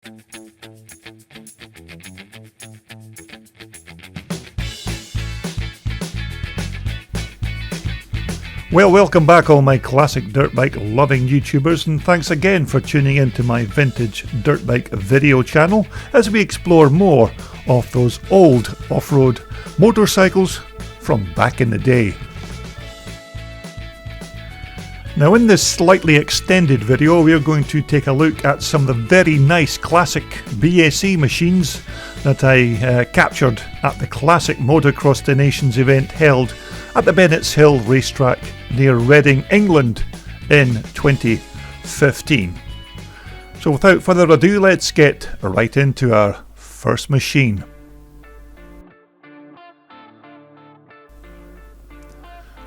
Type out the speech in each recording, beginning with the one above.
Well, welcome back all my classic dirt bike loving YouTubers, and thanks again for tuning in to my vintage dirt bike video channel as we explore more of those old off-road motorcycles from back in the day. Now in this slightly extended video we are going to take a look at some of the very nice classic BSA machines that I captured at the Classic Motocross De Nations event held at the Bennetts Hill racetrack near Reading, England in 2015. So without further ado, let's get right into our first machine.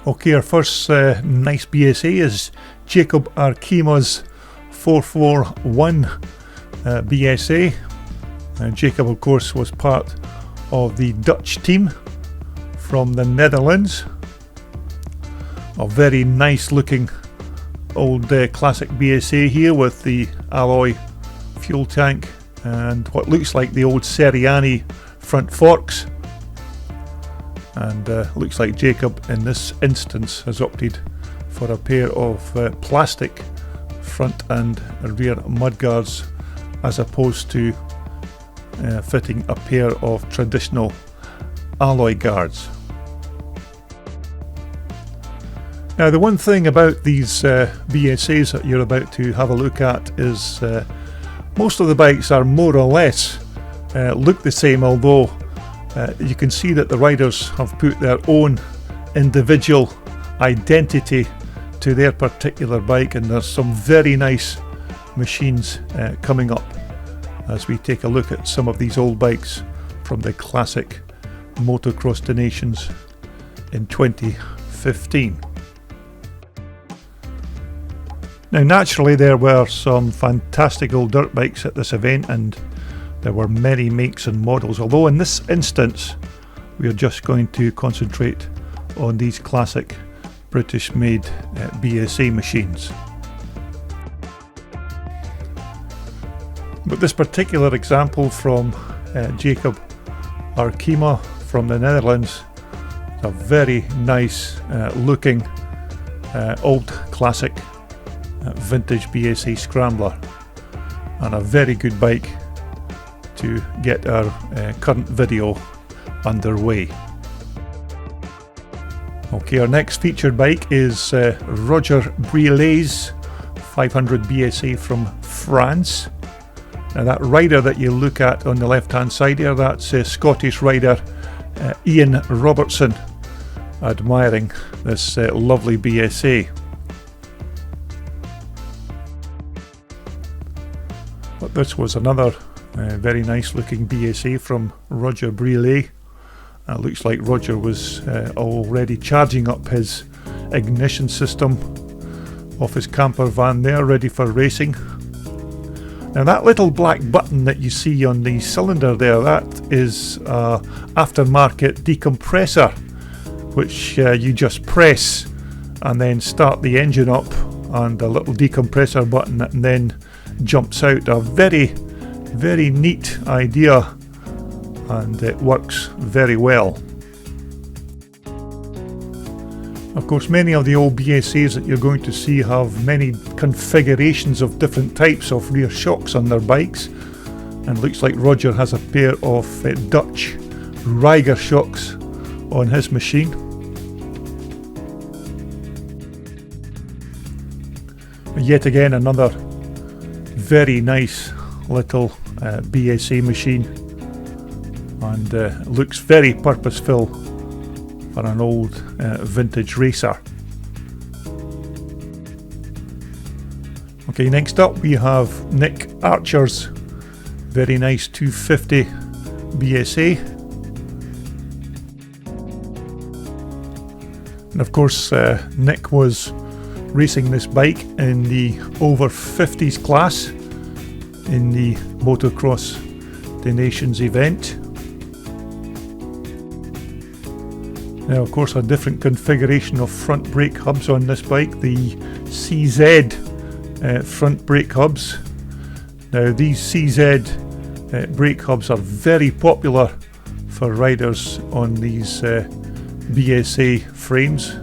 Okay, our first nice BSA is Jacob Ourkima's 441 BSA. Jacob, of course, was part of the Dutch team from the Netherlands. A very nice looking old classic BSA here with the alloy fuel tank and what looks like the old Seriani front forks. And looks like Jacob in this instance has opted for a pair of plastic front and rear mudguards as opposed to fitting a pair of traditional alloy guards. Now the one thing about these BSAs that you're about to have a look at is most of the bikes are more or less look the same, although you can see that the riders have put their own individual identity to their particular bike, and there's some very nice machines coming up as we take a look at some of these old bikes from the Classic Motocross De Nations in 2015. Now naturally there were some fantastic old dirt bikes at this event, and there were many makes and models, although in this instance we are just going to concentrate on these classic British made BSA machines. But this particular example from Jacob Ourkima from the Netherlands is a very nice looking old classic vintage BSA Scrambler, and a very good bike to get our current video underway. Okay, our next featured bike is Roger Briellet's 500 BSA from France. Now that rider that you look at on the left hand side here, that's Scottish rider Ian Robertson admiring this lovely BSA. But this was another very nice looking BSA from Roger Briellet. Looks like Roger was already charging up his ignition system off his camper van there, ready for racing. Now that little black button that you see on the cylinder there, that is aftermarket decompressor, which you just press and then start the engine up, and a little decompressor button and then jumps out. A very neat idea, and it works very well. Of course, many of the old BSAs that you're going to see have many configurations of different types of rear shocks on their bikes, and looks like Roger has a pair of Dutch Riger shocks on his machine. Yet again another very nice little BSA machine, and looks very purposeful for an old vintage racer. Okay, next up we have Nick Archer's very nice 250 BSA, and of course Nick was racing this bike in the over 50s class in the Motocross De Nations event. Now of course a different configuration of front brake hubs on this bike, the CZ front brake hubs. Now these CZ brake hubs are very popular for riders on these BSA frames.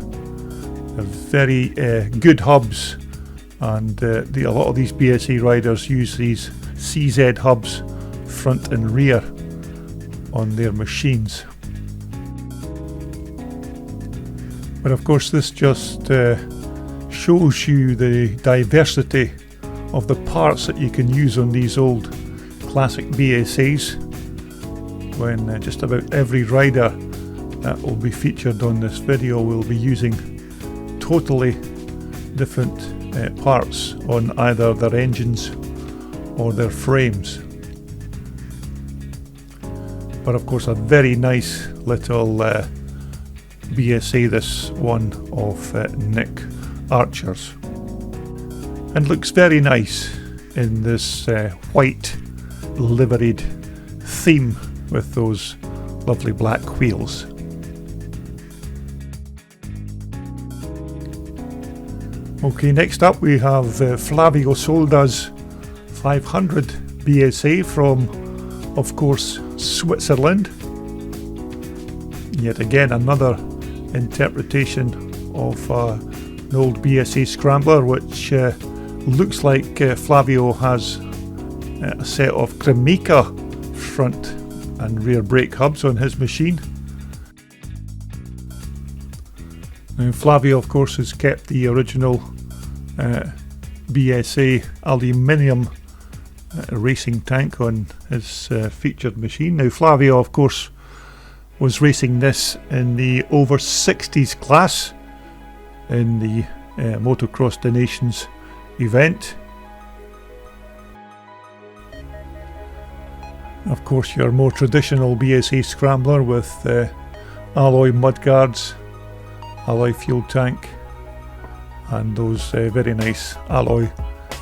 They're very good hubs, and a lot of these BSA riders use these CZ hubs front and rear on their machines. But of course this just shows you the diversity of the parts that you can use on these old classic BSAs, when just about every rider that will be featured on this video will be using totally different parts on either their engines or their frames. But of course a very nice little BSA, this one of Nick Archer's, and looks very nice in this white liveried theme with those lovely black wheels. Okay, next up we have Flavio Solda's 500 BSA from, of course, Switzerland. Yet again another interpretation of an old BSA Scrambler, which looks like Flavio has a set of Cremica front and rear brake hubs on his machine. Now Flavio of course has kept the original BSA aluminium racing tank on his featured machine. Now Flavio of course was racing this in the over 60s class in the Motocross De Nations event. Of course your more traditional BSA Scrambler with alloy mudguards, alloy fuel tank, and those very nice alloy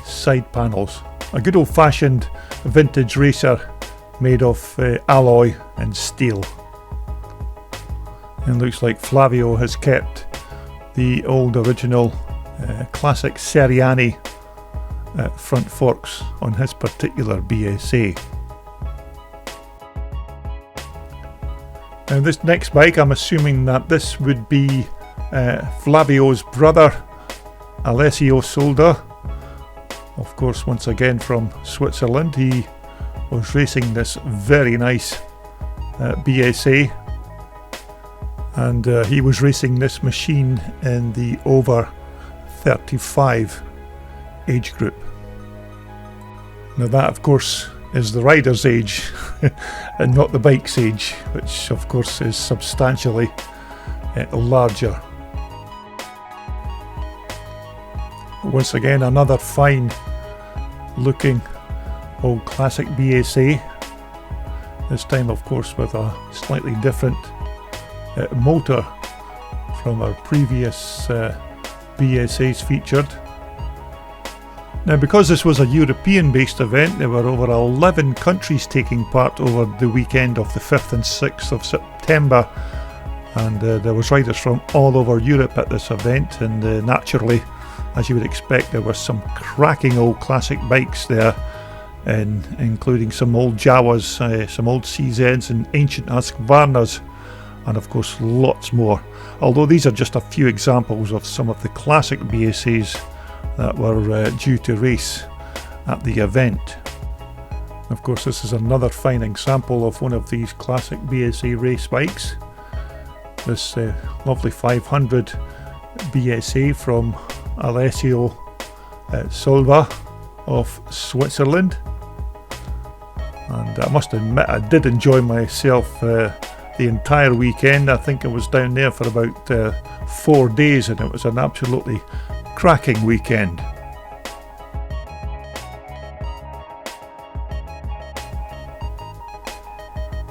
side panels. A good old-fashioned vintage racer made of alloy and steel. And looks like Flavio has kept the old original classic Seriani front forks on his particular BSA. Now this next bike, I'm assuming that this would be Flavio's brother Alessio Solda, of course once again from Switzerland. He was racing this very nice BSA, and he was racing this machine in the over 35 age group. Now that of course is the rider's age and not the bike's age, which of course is substantially larger. Once again another fine looking old classic BSA, this time of course with a slightly different motor from our previous BSAs featured. Now because this was a European based event, there were over 11 countries taking part over the weekend of the 5th and 6th of September, and there was riders from all over Europe at this event, and naturally, as you would expect, there were some cracking old classic bikes there, including some old Jawas, some old CZs and ancient Husqvarnas, and of course lots more, although these are just a few examples of some of the classic BSAs that were due to race at the event. Of course this is another fine example of one of these classic BSA race bikes, this lovely 500 BSA from Alessio Solda of Switzerland. And I must admit I did enjoy myself the entire weekend. I think I was down there for about 4 days, and it was an absolutely cracking weekend.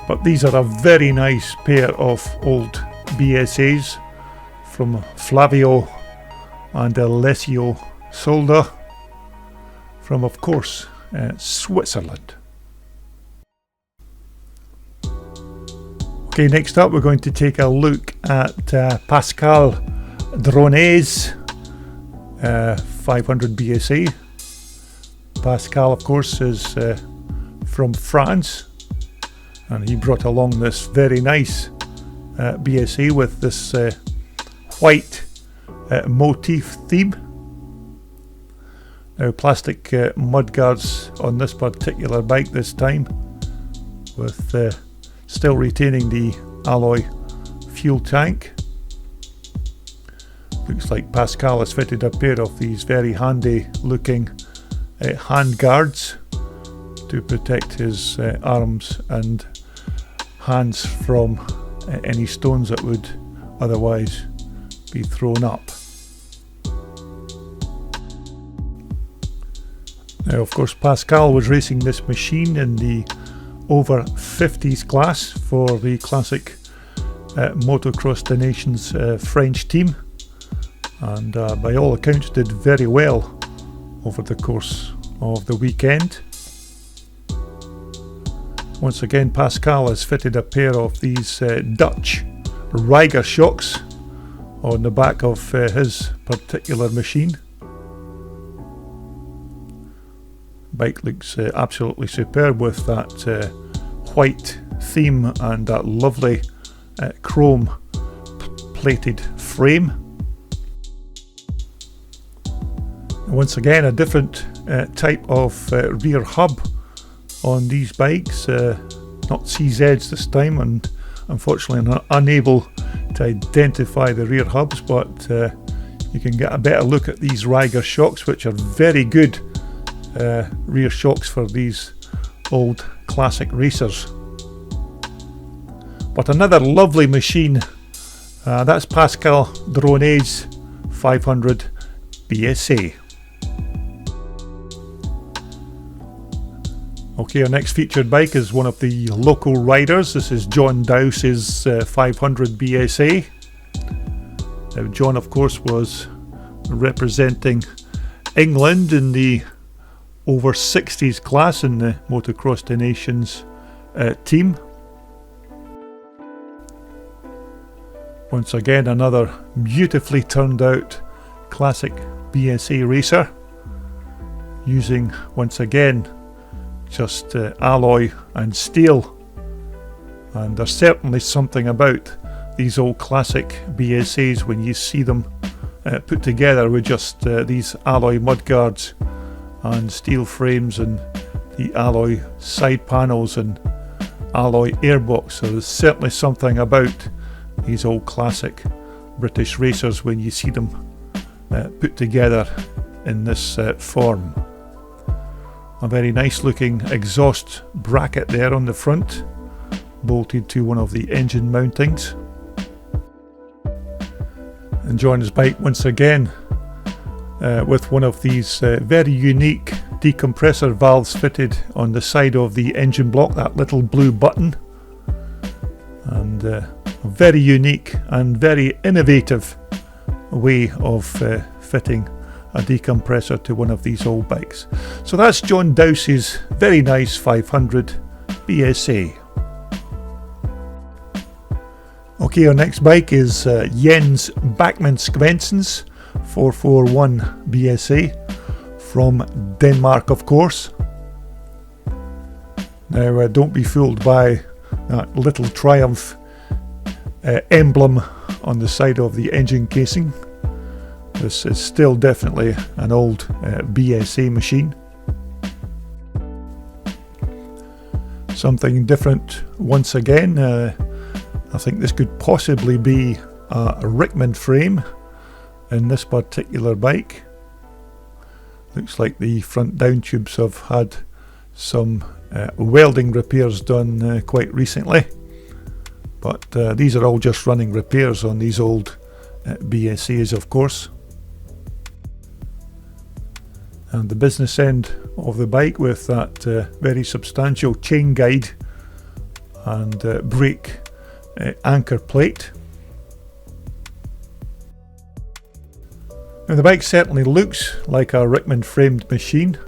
But these are a very nice pair of old BSAs from Flavio and Alessio Solda from, of course, Switzerland. Okay, next up we're going to take a look at Pascal Grenier's 500 BSA. Pascal, of course, is from France, and he brought along this very nice BSA with this white motif theme. Now, plastic mudguards on this particular bike this time, with still retaining the alloy fuel tank. Looks like Pascal has fitted a pair of these very handy looking hand guards to protect his arms and hands from any stones that would otherwise be thrown up. Now, of course, Pascal was racing this machine in the over 50s class for the Classic Motocross De Nations French team, and by all accounts did very well over the course of the weekend. Once again, Pascal has fitted a pair of these Dutch Riger shocks on the back of his particular machine. Bike looks absolutely superb with that white theme and that lovely chrome plated frame. Once again, a different type of rear hub on these bikes, not CZs this time, and unfortunately I'm unable to identify the rear hubs, but you can get a better look at these Riger shocks, which are very good rear shocks for these old classic racers. But another lovely machine, that's Pascal Grenier's 500 BSA. Okay, our next featured bike is one of the local riders. This is John Dowse's 500 BSA. Now, John, of course, was representing England in the over 60s class in the Motocross De Nations team. Once again, another beautifully turned out classic BSA racer, using once again just alloy and steel. And there's certainly something about these old classic BSAs when you see them put together with just these alloy mudguards and steel frames and the alloy side panels and alloy airbox. So there's certainly something about these old classic British racers when you see them put together in this form. A very nice looking exhaust bracket there on the front, bolted to one of the engine mountings. And John's bike once again with one of these very unique decompressor valves fitted on the side of the engine block, that little blue button. And a very unique and very innovative way of fitting a decompressor to one of these old bikes. So that's John Dowse's very nice 500 BSA. Okay, our next bike is Yins Backmans Commensals 441 BSA from Denmark, of course. Now, don't be fooled by that little Triumph emblem on the side of the engine casing. This is still definitely an old BSA machine. Something different once again. I think this could possibly be a Rickman frame in this particular bike. Looks like the front down tubes have had some welding repairs done quite recently, but these are all just running repairs on these old BSAs, of course. And the business end of the bike with that very substantial chain guide and brake anchor plate. Now, the bike certainly looks like a Rickman framed machine,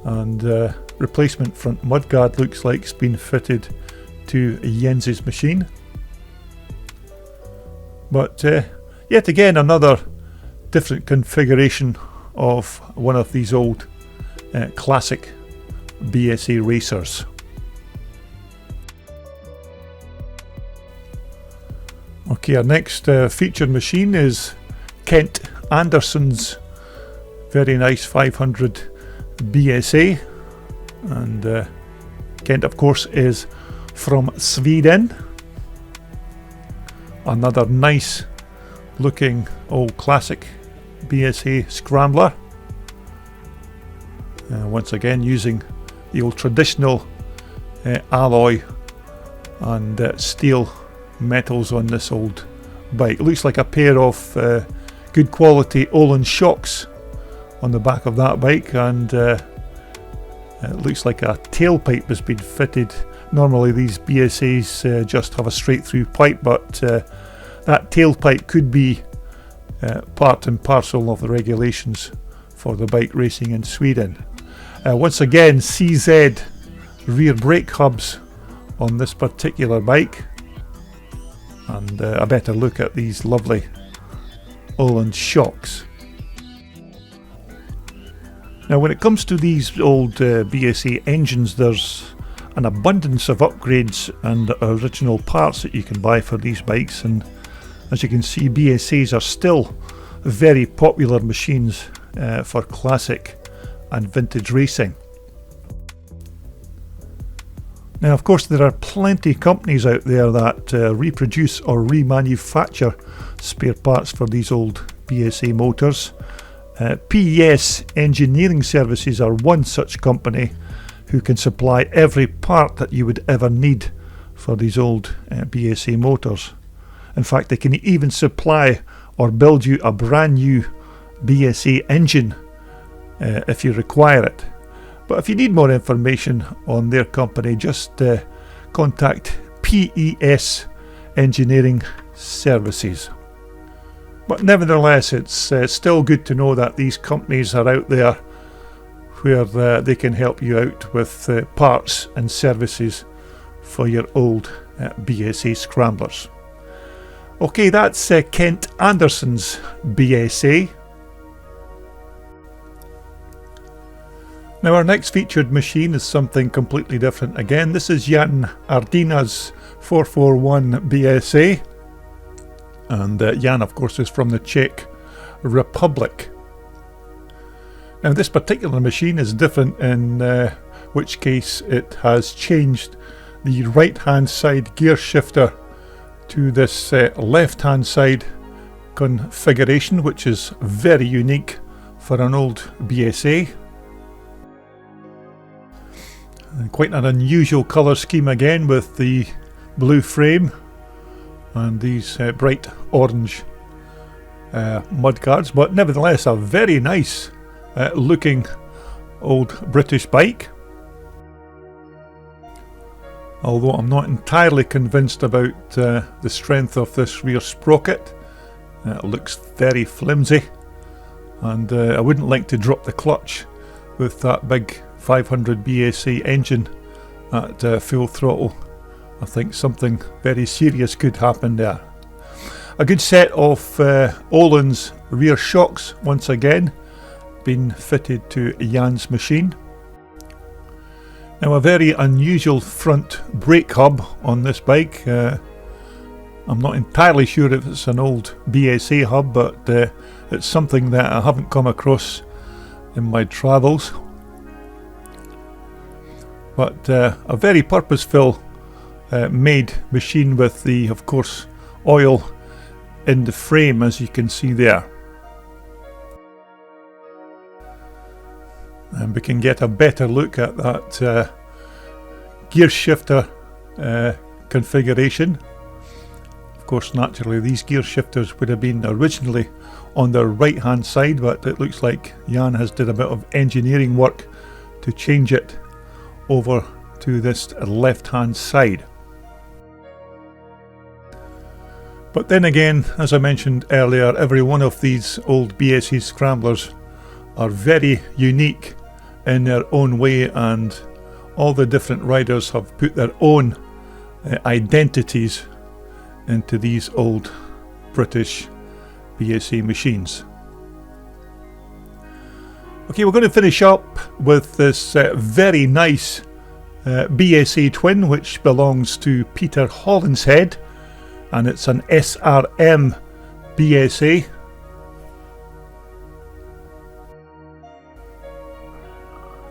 and replacement front mudguard looks like it's been fitted to Yins's machine. But yet again, another different configuration of one of these old Classic BSA racers. Okay, our next featured machine is Kent Anderson's very nice 500 BSA, and Kent of course is from Sweden. Another nice looking old classic BSA Scrambler, once again using the old traditional alloy and steel metals on this old bike. It looks like a pair of good quality Olin shocks on the back of that bike, and it looks like a tailpipe has been fitted. Normally these BSAs just have a straight through pipe, but that tailpipe could be part and parcel of the regulations for the bike racing in Sweden. Once again, CZ rear brake hubs on this particular bike, and a better look at these lovely Olin shocks. Now when it comes to these old BSA engines, there's an abundance of upgrades and original parts that you can buy for these bikes, and as you can see, BSAs are still very popular machines for classic and vintage racing. Now of course there are plenty of companies out there that reproduce or remanufacture spare parts for these old BSA motors. PES Engineering Services are one such company who can supply every part that you would ever need for these old BSA motors. In fact, they can even supply or build you a brand new BSA engine if you require it. But if you need more information on their company, just contact PES Engineering Services. But nevertheless, it's still good to know that these companies are out there where they can help you out with parts and services for your old BSA Scramblers. Okay, that's Kent Anderson's BSA. Now our next featured machine is something completely different again. This is Jan Ardina's 441 BSA, and Jan of course is from the Czech Republic. Now this particular machine is different in which case it has changed the right hand side gear shifter to this left hand side configuration, which is very unique for an old BSA. And quite an unusual colour scheme again, with the blue frame and these bright orange mudguards, but nevertheless a very nice looking old British bike. Although I'm not entirely convinced about the strength of this rear sprocket. It looks very flimsy, and I wouldn't like to drop the clutch with that big 500 BSA engine at full throttle. I think something very serious could happen there. A good set of Olin's rear shocks once again been fitted to Jan's machine. Now a very unusual front brake hub on this bike. I'm not entirely sure if it's an old BSA hub, but it's something that I haven't come across in my travels. But a very purposeful made machine with the, of course, oil in the frame, as you can see there. And we can get a better look at that gear shifter configuration. Of course, naturally these gear shifters would have been originally on the right hand side, but it looks like Jan has did a bit of engineering work to change it over to this left hand side. But then again, as I mentioned earlier, every one of these old BSA Scramblers are very unique in their own way, and all the different riders have put their own identities into these old British BSA machines. Okay, we're going to finish up with this very nice BSA twin, which belongs to Peter Hollinshead, and it's an SRM BSA.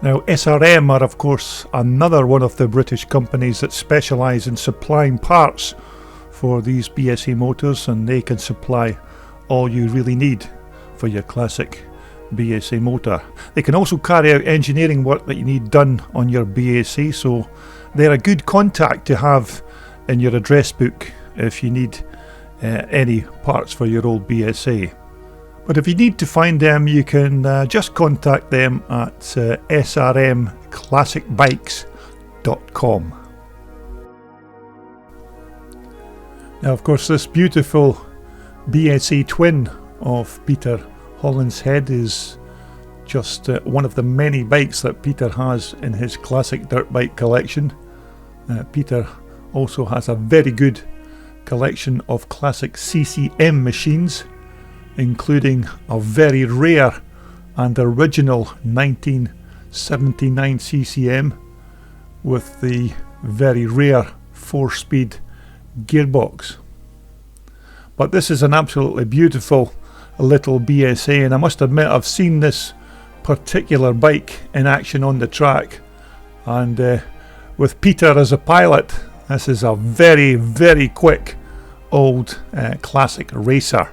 Now, SRM are of course another one of the British companies that specialise in supplying parts for these BSA motors, and they can supply all you really need for your classic BSA motor. They can also carry out engineering work that you need done on your BSA, so they're a good contact to have in your address book if you need any parts for your old BSA. But if you need to find them, you can just contact them at srmclassicbikes.com. Now, of course, this beautiful BSA twin of Peter Hollinshead is just one of the many bikes that Peter has in his classic dirt bike collection. Peter also has a very good collection of classic CCM machines, including a very rare and original 1979 CCM with the very rare 4-speed gearbox. But this is an absolutely beautiful little BSA, and I must admit I've seen this particular bike in action on the track, and with Peter as a pilot, this is a very, very quick old classic racer.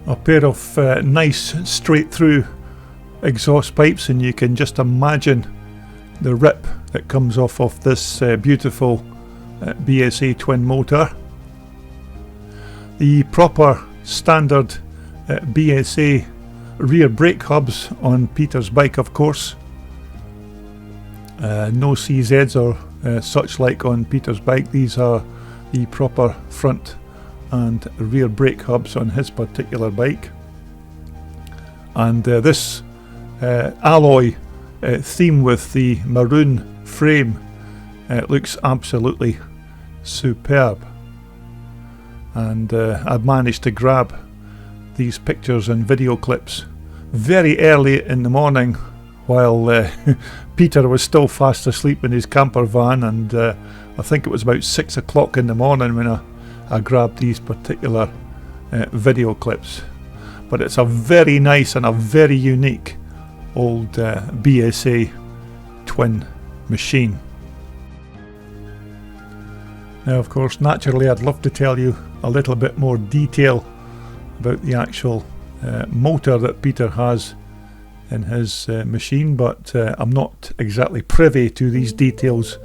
A pair of nice straight through exhaust pipes, and you can just imagine the rip that comes off of this beautiful BSA twin motor. The proper standard BSA rear brake hubs on Peter's bike, of course. No CZs or such like on Peter's bike. These are the proper front and rear brake hubs on his particular bike. And this alloy theme with the maroon frame looks absolutely superb. And I've managed to grab these pictures and video clips very early in the morning while Peter was still fast asleep in his camper van, and I think it was about 6 o'clock in the morning when I grabbed these particular video clips. But it's a very nice and a very unique old BSA twin machine. Now, of course, naturally I'd love to tell you a little bit more detail about the actual motor that Peter has in his machine, but I'm not exactly privy to these details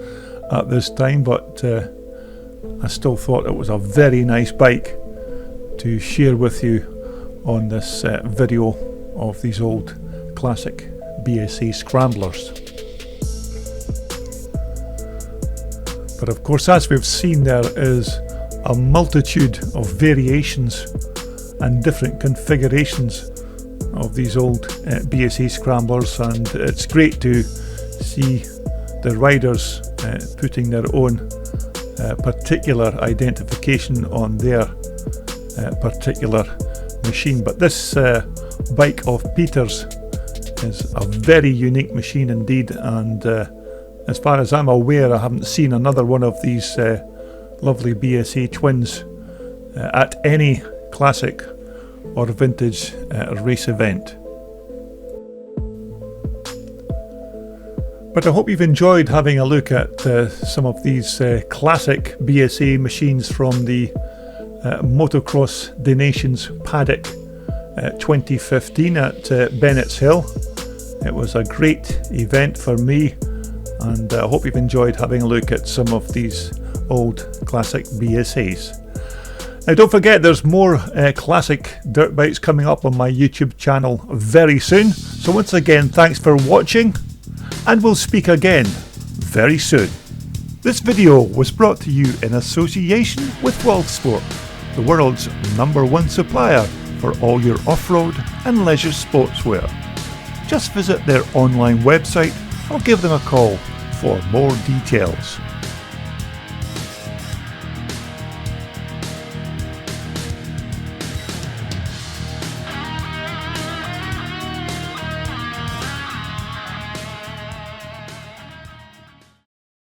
at this time, but I still thought it was a very nice bike to share with you on this video of these old classic BSA Scramblers. But of course, as we've seen, there is a multitude of variations and different configurations of these old BSA Scramblers, and it's great to see the riders putting their own particular identification on their particular machine. But this bike of Peter's is a very unique machine indeed, and as far as I'm aware, I haven't seen another one of these lovely BSA twins at any classic or vintage race event. But I hope you've enjoyed having a look at some of these classic BSA machines from the Motocross De Nations paddock 2015 at Bennetts Hill. It was a great event for me, and I hope you've enjoyed having a look at some of these old classic BSAs. Now, don't forget, there's more classic dirt bikes coming up on my YouTube channel very soon. So once again, thanks for watching, and we'll speak again very soon. This video was brought to you in association with WorldSport, the world's #1 supplier for all your off-road and leisure sportswear. Just visit their online website or give them a call for more details.